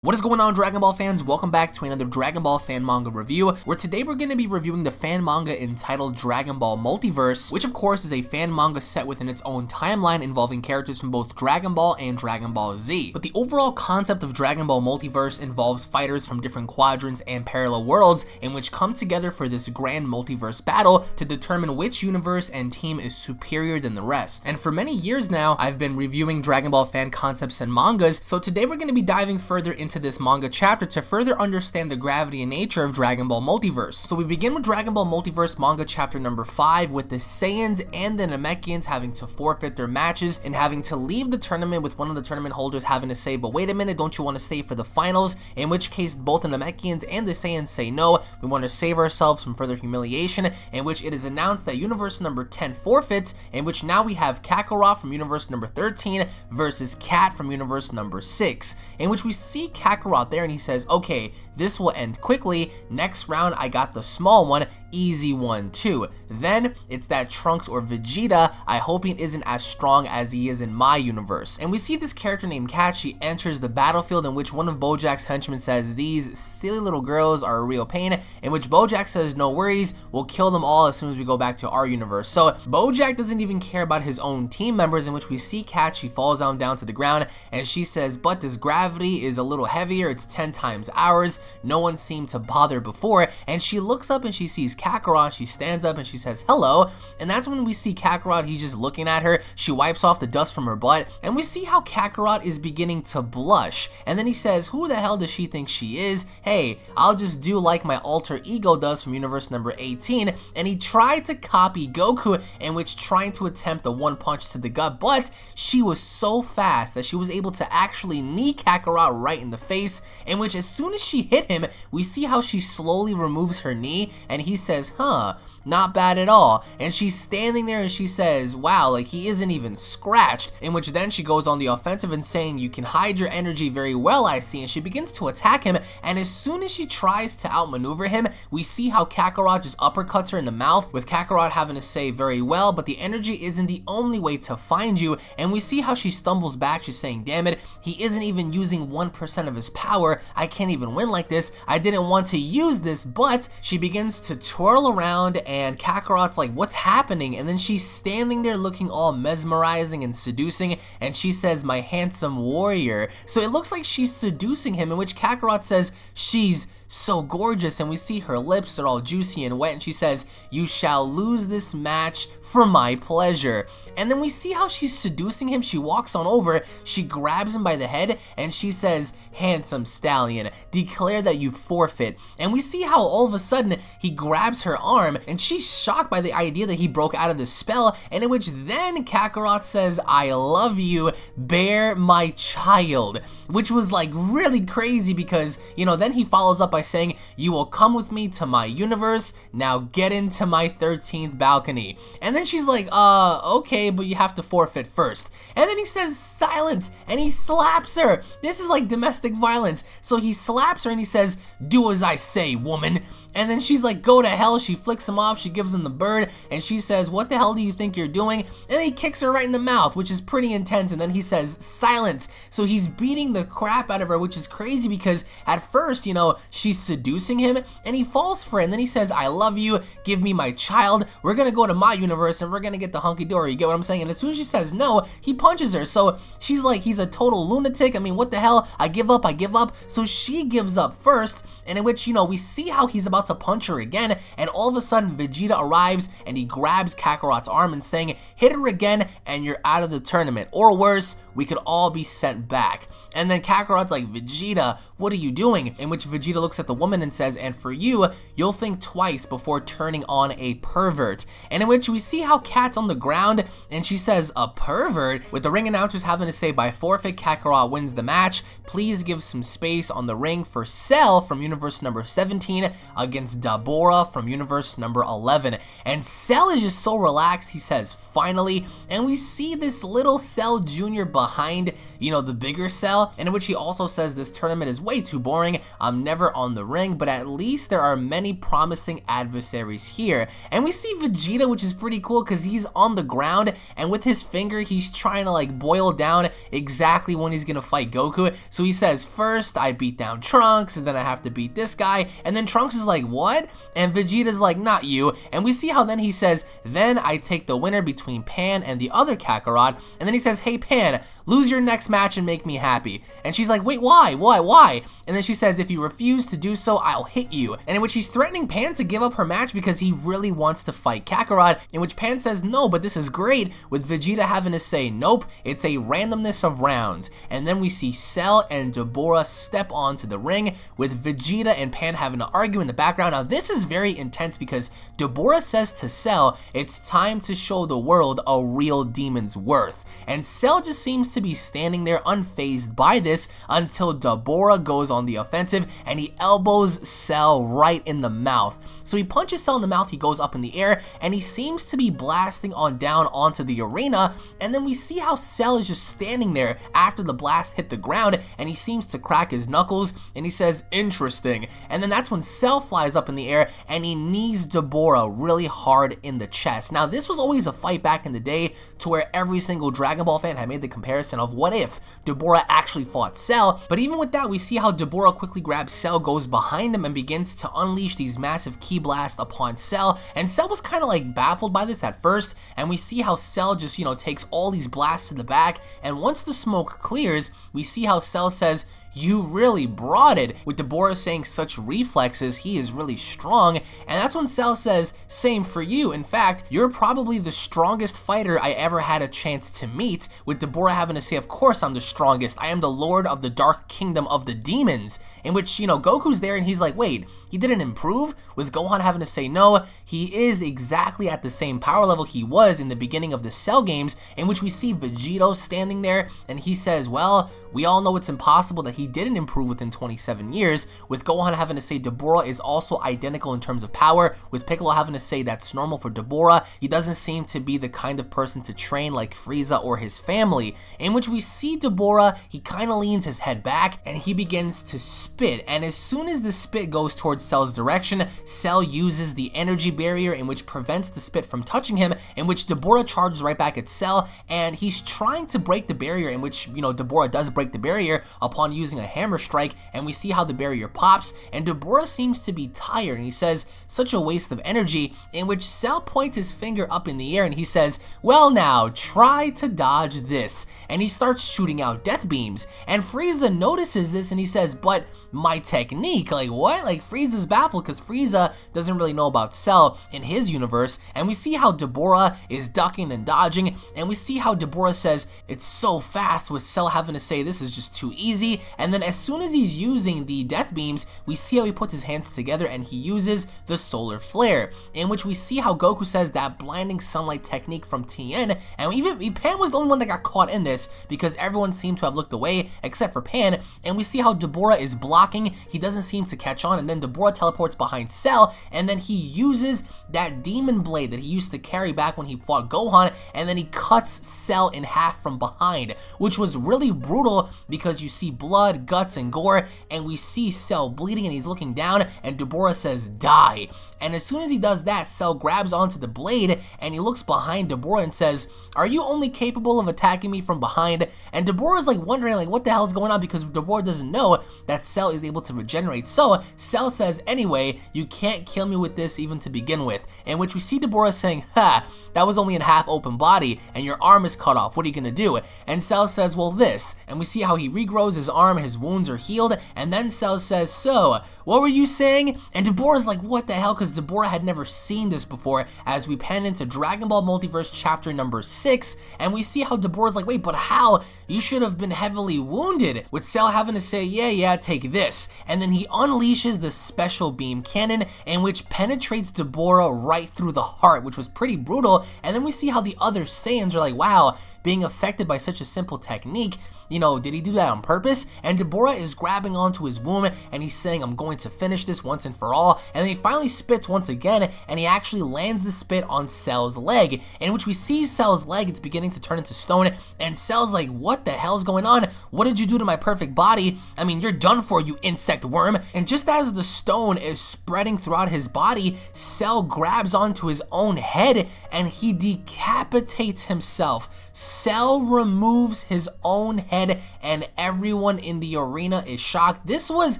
What is going on, Dragon Ball fans? Welcome back to another Dragon Ball fan manga review, where today we're going to be reviewing the fan manga entitled Dragon Ball Multiverse, which of course is a fan manga set within its own timeline involving characters from both Dragon Ball and Dragon Ball Z. But the overall concept of Dragon Ball Multiverse involves fighters from different quadrants and parallel worlds in which come together for this grand multiverse battle to determine which universe and team is superior than the rest. And for many years now, I've been reviewing Dragon Ball fan concepts and mangas, so today we're going to be diving further into this manga chapter to further understand the gravity and nature of Dragon Ball Multiverse. So we begin with Dragon Ball Multiverse manga chapter number 5 with the Saiyans and the Namekians having to forfeit their matches and having to leave the tournament, with one of the tournament holders having to say, but wait a minute, don't you want to stay for the finals? In which case both the Namekians and the Saiyans say no, we want to save ourselves from further humiliation, in which it is announced that universe number 10 forfeits, in which now we have Kakarot from universe number 13 versus Cat from universe number 6, in which we see Kakarot there and he says, okay, this will end quickly, next round I got the small one, easy one too. Then it's that Trunks or Vegeta, I hope he isn't as strong as he is in my universe. And we see this character named Cat, she enters the battlefield, in which one of Bojack's henchmen says, these silly little girls are a real pain, in which Bojack says, no worries, we'll kill them all as soon as we go back to our universe. So Bojack doesn't even care about his own team members, in which we see Cat, she falls down to the ground and she says, but this gravity is a little heavier, it's 10 times ours, no one seemed to bother before. And she looks up and she sees Kakarot, she stands up and she says hello, and that's when we see Kakarot, he's just looking at her, she wipes off the dust from her butt, and we see how Kakarot is beginning to blush, and then he says, who the hell does she think she is? Hey, I'll just do like my alter ego does from universe number 18, and he tried to copy Goku, in which trying to attempt a one punch to the gut, but she was so fast that she was able to actually knee Kakarot right in the face, in which as soon as she hit him, we see how she slowly removes her knee, and he says, huh, not bad at all. And she's standing there and she says, wow, like he isn't even scratched, in which then she goes on the offensive and saying, you can hide your energy very well, I see, and she begins to attack him, and as soon as she tries to outmaneuver him, we see how Kakarot just uppercuts her in the mouth, with Kakarot having to say, very well, but the energy isn't the only way to find you, and we see how she stumbles back, she's saying, damn it, he isn't even using 1% of his power, I can't even win like this, I didn't want to use this, but she begins to twirl around, and Kakarot's like, what's happening? And then she's standing there looking all mesmerizing and seducing, and she says, my handsome warrior. So it looks like she's seducing him, in which Kakarot says, she's so gorgeous, and we see her lips are all juicy and wet, and she says, you shall lose this match for my pleasure. And then we see how she's seducing him, she walks on over, she grabs him by the head, and she says, handsome stallion, declare that you forfeit. And we see how all of a sudden he grabs her arm, and she's shocked by the idea that he broke out of the spell, and in which then Kakarot says, I love you, bear my child, which was like really crazy, because, you know, then he follows up by saying, you will come with me to my universe, now get into my 13th balcony. And then she's like, okay, but you have to forfeit first. And then he says, silence, and he slaps her. This is like domestic violence. So he slaps her and he says, do as I say, woman. And then she's like, go to hell. She flicks him off, she gives him the bird, and she says, what the hell do you think you're doing? And then he kicks her right in the mouth, which is pretty intense, and then he says, silence. So he's beating the crap out of her, which is crazy, because at first, you know, she's seducing him, and he falls for it, and then he says, I love you, give me my child, we're gonna go to my universe, and we're gonna get the hunky-dory, you get what I'm saying? And as soon as she says no, he punches her, so she's like, he's a total lunatic, I mean, what the hell, I give up, so she gives up first, and in which, you know, we see how he's about to punch her again, and all of a sudden Vegeta arrives and he grabs Kakarot's arm and saying, hit her again and you're out of the tournament, or worse, we could all be sent back. And then Kakarot's like, Vegeta, what are you doing? In which Vegeta looks at the woman and says, and for you, you'll think twice before turning on a pervert. And in which we see how Kat's on the ground and she says, a pervert? With the ring announcers having to say, by forfeit, Kakarot wins the match, please give some space on the ring for Cell from universe number 17 against Dabura from universe number 11. And Cell is just so relaxed, he says, finally, and we see this little Cell Jr. behind, you know, the bigger Cell, Cell, and in which he also says this tournament is way too boring, I'm never on the ring, but at least there are many promising adversaries here. And we see Vegeta, which is pretty cool because he's on the ground, and with his finger he's trying to like boil down exactly when he's gonna fight Goku. So he says, first I beat down Trunks, and then I have to beat this guy, and then Trunks is like, what? And Vegeta's like, not you. And we see how then he says, then I take the winner between Pan and the other Kakarot, and then he says, hey Pan, lose your next match and make me happy. And she's like, wait, why? And then she says, if you refuse to do so, I'll hit you. And in which he's threatening Pan to give up her match because he really wants to fight Kakarot, in which Pan says, no, but this is great, with Vegeta having to say, nope, it's a randomness of rounds. And then we see Cell and Dabura step onto the ring, with Vegeta and Pan having to argue in the background. Now this is very intense because Dabura says to Cell, it's time to show the world a real demon's worth. And Cell just seems to be standing there unfazed by this until Dabura goes on the offensive and he elbows Cell right in the mouth. So he punches Cell in the mouth, he goes up in the air, and he seems to be blasting on down onto the arena, and then we see how Cell is just standing there after the blast hit the ground, and he seems to crack his knuckles, and he says, interesting. And then that's when Cell flies up in the air, and he knees Dabura really hard in the chest. Now this was always a fight back in the day to where every single Dragon Ball fan had made the comparison of what if Dabura actually fought Cell, but even with that we see how Dabura quickly grabs Cell, goes behind him, and begins to unleash these massive ki blast upon Cell, and Cell was kind of like baffled by this at first, and we see how Cell just, takes all these blasts to the back, and once the smoke clears, we see how Cell says, you really brought it, with Dabura saying such reflexes, he is really strong, and that's when Cell says, same for you, in fact, you're probably the strongest fighter I ever had a chance to meet, with Dabura having to say, of course I'm the strongest, I am the Lord of the Dark Kingdom of the Demons, in which, Goku's there and he's like, wait, he didn't improve? With Gohan having to say no, he is exactly at the same power level he was in the beginning of the Cell games, in which we see Vegito standing there, and he says, well, we all know it's impossible that he didn't improve within 27 years, with Gohan having to say Dabura is also identical in terms of power, with Piccolo having to say that's normal for Dabura, he doesn't seem to be the kind of person to train like Frieza or his family, in which we see Dabura, he kind of leans his head back, and he begins to spit, and as soon as the spit goes towards Cell's direction, Cell uses the energy barrier, in which prevents the spit from touching him, in which Dabura charges right back at Cell, and he's trying to break the barrier, in which, Dabura does break the barrier upon using a hammer strike, and we see how the barrier pops, and Dabura seems to be tired, and he says, such a waste of energy, in which Cell points his finger up in the air, and he says, well now, try to dodge this, and he starts shooting out death beams, and Frieza notices this, and he says, but my technique, like what? Like Frieza's baffled because Frieza doesn't really know about Cell in his universe, and we see how Dabura is ducking and dodging, and we see how Dabura says, it's so fast, with Cell having to say, this is just too easy, and then as soon as he's using the death beams, we see how he puts his hands together and he uses the solar flare, in which we see how Goku says that blinding sunlight technique from Tien, and even Pan was the only one that got caught in this because everyone seemed to have looked away except for Pan, and we see how Dabura is blocking, he doesn't seem to catch on, and then Dabura teleports behind Cell, and then he uses that demon blade that he used to carry back when he fought Gohan, and then he cuts Cell in half from behind, which was really brutal because you see blood, guts, and gore, and we see Cell bleeding and he's looking down, and Dabura says, die. And as soon as he does that, Cell grabs onto the blade, and he looks behind Dabura and says, are you only capable of attacking me from behind? And Dabura's like wondering like what the hell is going on because Dabura doesn't know that Cell is able to regenerate. So Cell says, anyway, you can't kill me with this even to begin with, in which we see Dabura saying, ha, that was only in half open body, and your arm is cut off, what are you gonna do? And Cell says, well this, and we see how he regrows his arm, his wounds are healed, and then Cell says, so, what were you saying? And Dabura's like, what the hell? Because Dabura had never seen this before, as we pan into Dragon Ball Multiverse chapter number 6, and we see how Dabura's like, wait, but how? You should have been heavily wounded, with Cell having to say, yeah, take this, and then he unleashes the special beam cannon, in which penetrates Dabura right through the heart, which was pretty brutal, and then we see how the other Saiyans are like, wow, being affected by such a simple technique. You know, did he do that on purpose? And Dabura is grabbing onto his womb and he's saying, I'm going to finish this once and for all. And then he finally spits once again, and he actually lands the spit on Cell's leg, in which we see Cell's leg, it's beginning to turn into stone, and Cell's like, what the hell's going on? What did you do to my perfect body? I mean, you're done for, you insect worm. And just as the stone is spreading throughout his body, Cell grabs onto his own head and he decapitates himself. Cell removes his own head and everyone in the arena is shocked. This was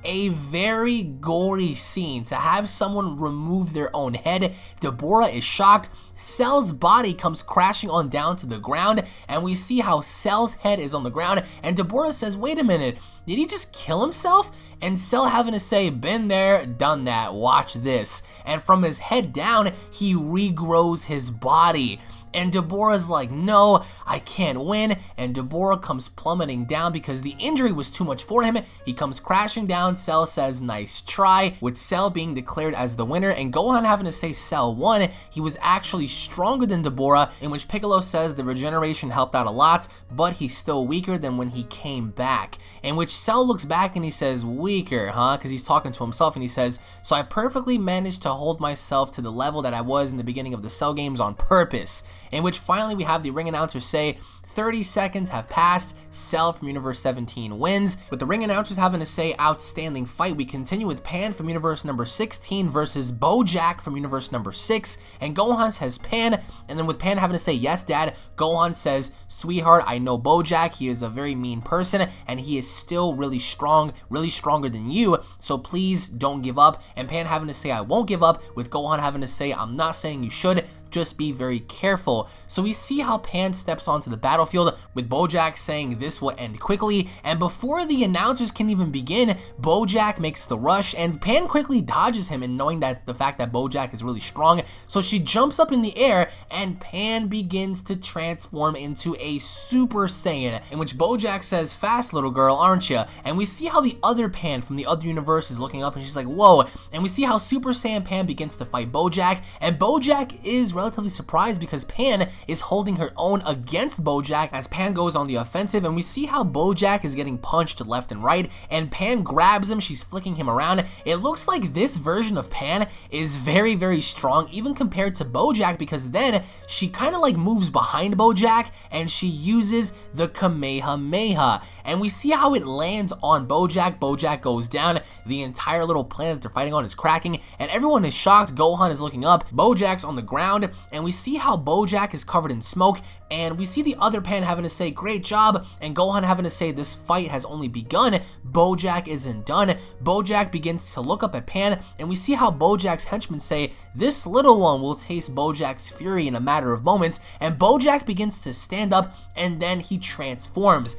a very gory scene to have someone remove their own head. Dabura is shocked. Cell's body comes crashing on down to the ground, and we see how Cell's head is on the ground, and Dabura says, wait a minute, did he just kill himself? And Cell having to say, been there, done that, watch this. And from his head down, he regrows his body. And Dabura's like, no, I can't win. And Dabura comes plummeting down because the injury was too much for him. He comes crashing down. Cell says, nice try, with Cell being declared as the winner. And Gohan having to say Cell won. He was actually stronger than Dabura, in which Piccolo says the regeneration helped out a lot, but he's still weaker than when he came back. In which Cell looks back and he says, weaker, huh? Because he's talking to himself and he says, so I perfectly managed to hold myself to the level that I was in the beginning of the Cell games on purpose. In which finally we have the ring announcer say 30 seconds have passed, Cell from Universe 17 wins. With the ring announcers having to say outstanding fight, we continue with Pan from Universe number 16 versus Bojack from Universe number 6, and Gohan says Pan, and then with Pan having to say yes dad, Gohan says, sweetheart, I know Bojack, he is a very mean person and he is still really strong, really stronger than you, so please don't give up. And Pan having to say I won't give up, with Gohan having to say I'm not saying you should, just be very careful. So we see how Pan steps onto the battlefield, with Bojack saying this will end quickly, and before the announcers can even begin, Bojack makes the rush, and Pan quickly dodges him, and knowing that the fact that Bojack is really strong, so she jumps up in the air, and Pan begins to transform into a Super Saiyan, in which Bojack says, fast little girl, aren't ya? And we see how the other Pan from the other universe is looking up, and she's like, whoa, and we see how Super Saiyan Pan begins to fight Bojack, and Bojack is relatively surprised because Pan is holding her own against Bojack as Pan goes on the offensive, and we see how Bojack is getting punched left and right, and Pan grabs him, she's flicking him around. It looks like this version of Pan is very, very strong, even compared to Bojack, because then she kind of like moves behind Bojack and she uses the Kamehameha, and we see how it lands on Bojack. Bojack goes down, the entire little planet they're fighting on is cracking, and everyone is shocked. Gohan is looking up, Bojack's on the ground, and we see how Bojack is covered in smoke, and we see the other Pan having to say great job, and Gohan having to say this fight has only begun, Bojack isn't done. Bojack begins to look up at Pan, and we see how Bojack's henchmen say this little one will taste Bojack's fury in a matter of moments, and Bojack begins to stand up, and then he transforms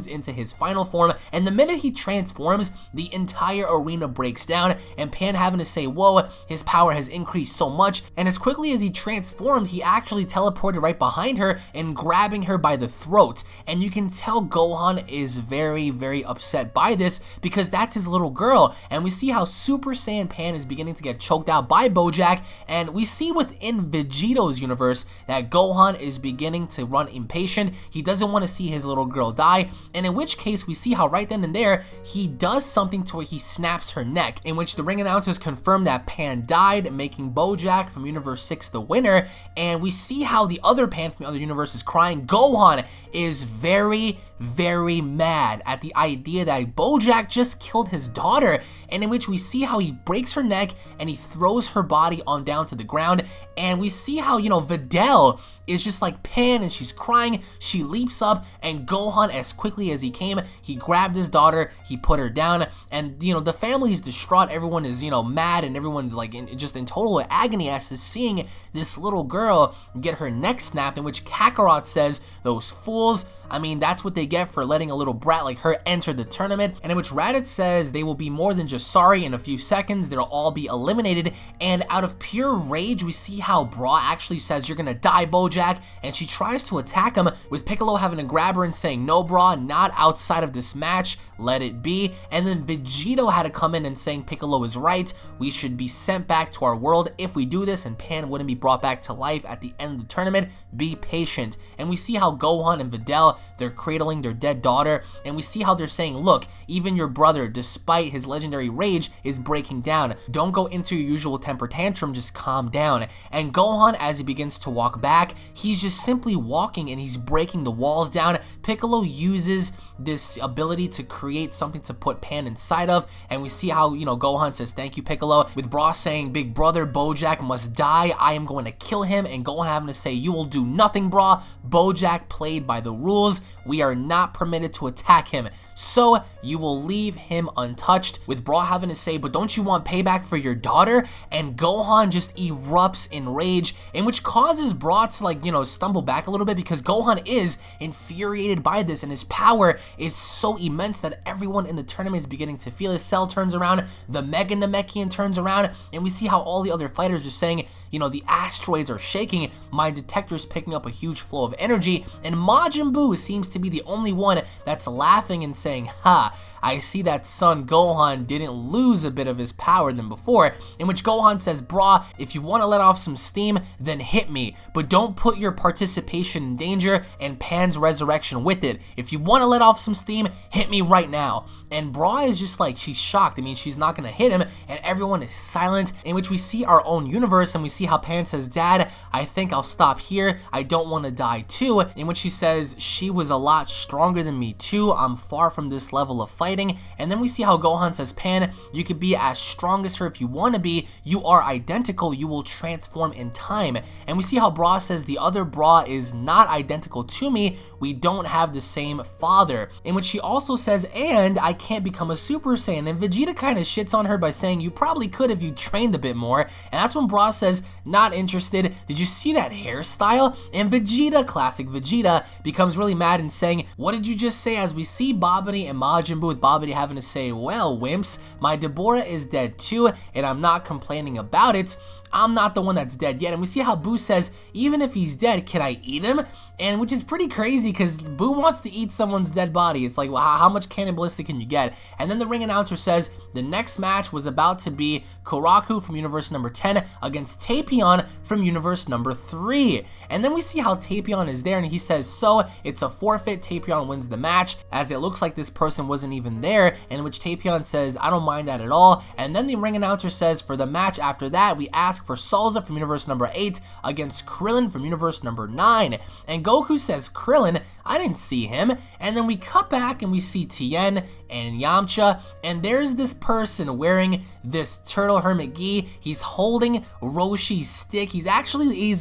into his final form, and the minute he transforms, the entire arena breaks down, and Pan having to say whoa, his power has increased so much, and as quickly as he transformed, he actually teleported right behind her and grabbing her by the throat. And you can tell Gohan is very, very upset by this because that's his little girl. And we see how Super Saiyan Pan is beginning to get choked out by Bojack, and we see within Vegeta's universe that Gohan is beginning to run impatient. He doesn't want to see his little girl die, and in which case we see how right then and there he does something to where he snaps her neck, in which the ring announcers confirm that Pan died, making Bojack from Universe 6 the winner. And we see how the other Pan from the other universe is crying. Gohan is very, very mad at the idea that Bojack just killed his daughter, and in which we see how he breaks her neck and he throws her body on down to the ground, and we see how, you know, Videl is just like Pan and she's crying. She leaps up, and Gohan, as quickly as he came, he grabbed his daughter, he put her down, and you know, the family is distraught, everyone is, you know, mad, and everyone's like just in total agony as to seeing this little girl get her neck snapped, in which Kakarot says, those fools, I mean, that's what they get for letting a little brat like her enter the tournament, and in which Raditz says they will be more than just sorry. In a few seconds, they'll all be eliminated, and out of pure rage, we see how Bra actually says, "You're gonna die, Bojack," and she tries to attack him, with Piccolo having to grab her and saying, "No, Bra, not outside of this match, let it be." And then Vegeta had to come in and saying Piccolo is right, we should be sent back to our world if we do this, and Pan wouldn't be brought back to life at the end of the tournament. Be patient. And we see how Gohan and Videl, they're cradling their dead daughter, and we see how they're saying, look, even your brother, despite his legendary rage, is breaking down. Don't go into your usual temper tantrum, just calm down. And Gohan, as he begins to walk back, he's just simply walking and he's breaking the walls down. Piccolo uses this ability to create something to put Pan inside of, and we see how, you know, Gohan says, "Thank you, Piccolo," with Bra saying, "Big brother, Bojack must die. I am going to kill him," and Gohan having to say, "You will do nothing, Bra. Bojack played by the rules. We are not permitted to attack him, so you will leave him untouched," with Bra having to say, "But don't you want payback for your daughter?" And Gohan just erupts in rage, in which causes Bra to, like, you know, stumble back a little bit, because Gohan is infuriated by this, and his power is so immense that everyone in the tournament is beginning to feel it. Cell turns around, the Mega Namekian turns around, and we see how all the other fighters are saying, you know, the asteroids are shaking, my detector's picking up a huge flow of energy, and Majin Buu seems to be the only one that's laughing and saying, "Ha, I see that son Gohan didn't lose a bit of his power than before," in which Gohan says, "Bra, if you want to let off some steam, then hit me, but don't put your participation in danger and Pan's resurrection with it. If you want to let off some steam, hit me right now." And Bra is just like, she's shocked. I mean, she's not going to hit him, and everyone is silent, in which we see our own universe, and we see how Pan says, "Dad, I think I'll stop here. I don't want to die too," in which she says, "She was a lot stronger than me too. I'm far from this level of fighting." And then we see how Gohan says, "Pan, you could be as strong as her if you want to be. You are identical. You will transform in time." And we see how Bra says, "The other Bra is not identical to me. We don't have the same father," in which she also says, "And I can't become a Super Saiyan." And Vegeta kind of shits on her by saying, "You probably could if you trained a bit more." And that's when Bra says, "Not interested. Did you see that hairstyle?" And Vegeta, classic Vegeta, becomes really mad and saying, "What did you just say?" As we see Babidi and Majin Buu, with Babidi having to say, "Well, wimps, my Dabura is dead too, and I'm not complaining about it. I'm not the one that's dead yet." And we see how Buu says, "Even if he's dead, can I eat him?" And which is pretty crazy, because Buu wants to eat someone's dead body. It's like, well, how much cannibalistic can you get? And then the ring announcer says the next match was about to be Kuraku from universe number 10 against Tapion from universe number 3. And then we see how Tapion is there, and he says, "So it's a forfeit. Tapion wins the match," as it looks like this person wasn't even there, in which Tapion says, "I don't mind that at all." And then the ring announcer says, for the match after that, we ask for Salza from universe number 8 against Krillin from universe number 9. And Goku says, "Krillin? I didn't see him." And then we cut back and we see Tien and Yamcha, and there's this person wearing this turtle hermit gi. He's holding Roshi's stick. He's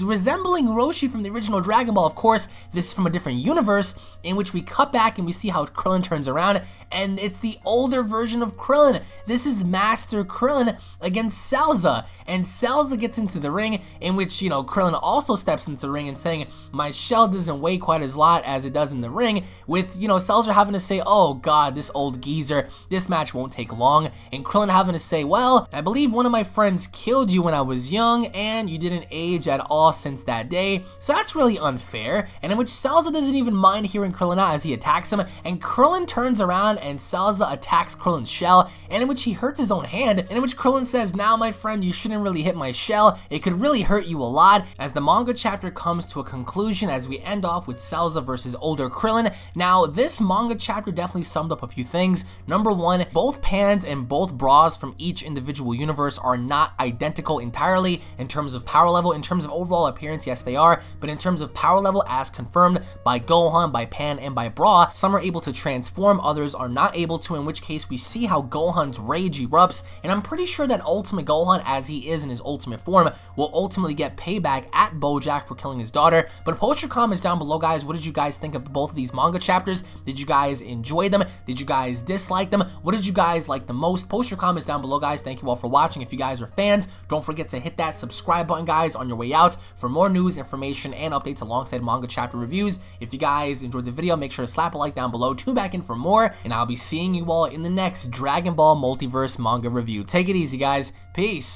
resembling Roshi from the original Dragon Ball. Of course, this is from a different universe, in which we cut back and we see how Krillin turns around, and it's the older version of Krillin. This is Master Krillin against Salza, and Salza gets into the ring, in which, you know, Krillin also steps into the ring and saying, "My shell doesn't weigh quite as lot as it does in the ring," with, you know, Salza having to say, "Oh god, this old geezer, this match won't take long," and Krillin having to say, "Well, I believe one of my friends killed you when I was young, and you didn't age at all since that day, so that's really unfair," and in which Salza doesn't even mind hearing Krillin out as he attacks him, and Krillin turns around and Salza attacks Krillin's shell, and in which he hurts his own hand, and in which Krillin says, "Now, my friend, you shouldn't really hit my shell. It could really hurt you a lot," as the manga chapter comes to a conclusion as we end off with Salza versus older Krillin. Now, this manga chapter definitely summed up a few things. Number one, both Pans and both Bras from each individual universe are not identical entirely in terms of power level. In terms of overall appearance, yes, they are, but in terms of power level, as confirmed by Gohan, by Pan, and by Bra, some are able to transform, others are not able to, in which case we see how Gohan's rage erupts, and I'm pretty sure that Ultimate Gohan, as he is in his ultimate form, will ultimately get payback at Bojack for killing his daughter. But post your comments down below, guys. What did you guys think of both of these manga chapters? Did you guys enjoy them? Did you guys guys disliked them. What did you guys like the most? Post your comments down below, guys. Thank you all for watching. If you guys are fans, don't forget to hit that subscribe button, guys, on your way out for more news, information, and updates alongside manga chapter reviews. If you guys enjoyed the video, make sure to slap a like down below, tune back in for more, and I'll be seeing you all in the next Dragon Ball Multiverse manga review. Take it easy, guys. Peace.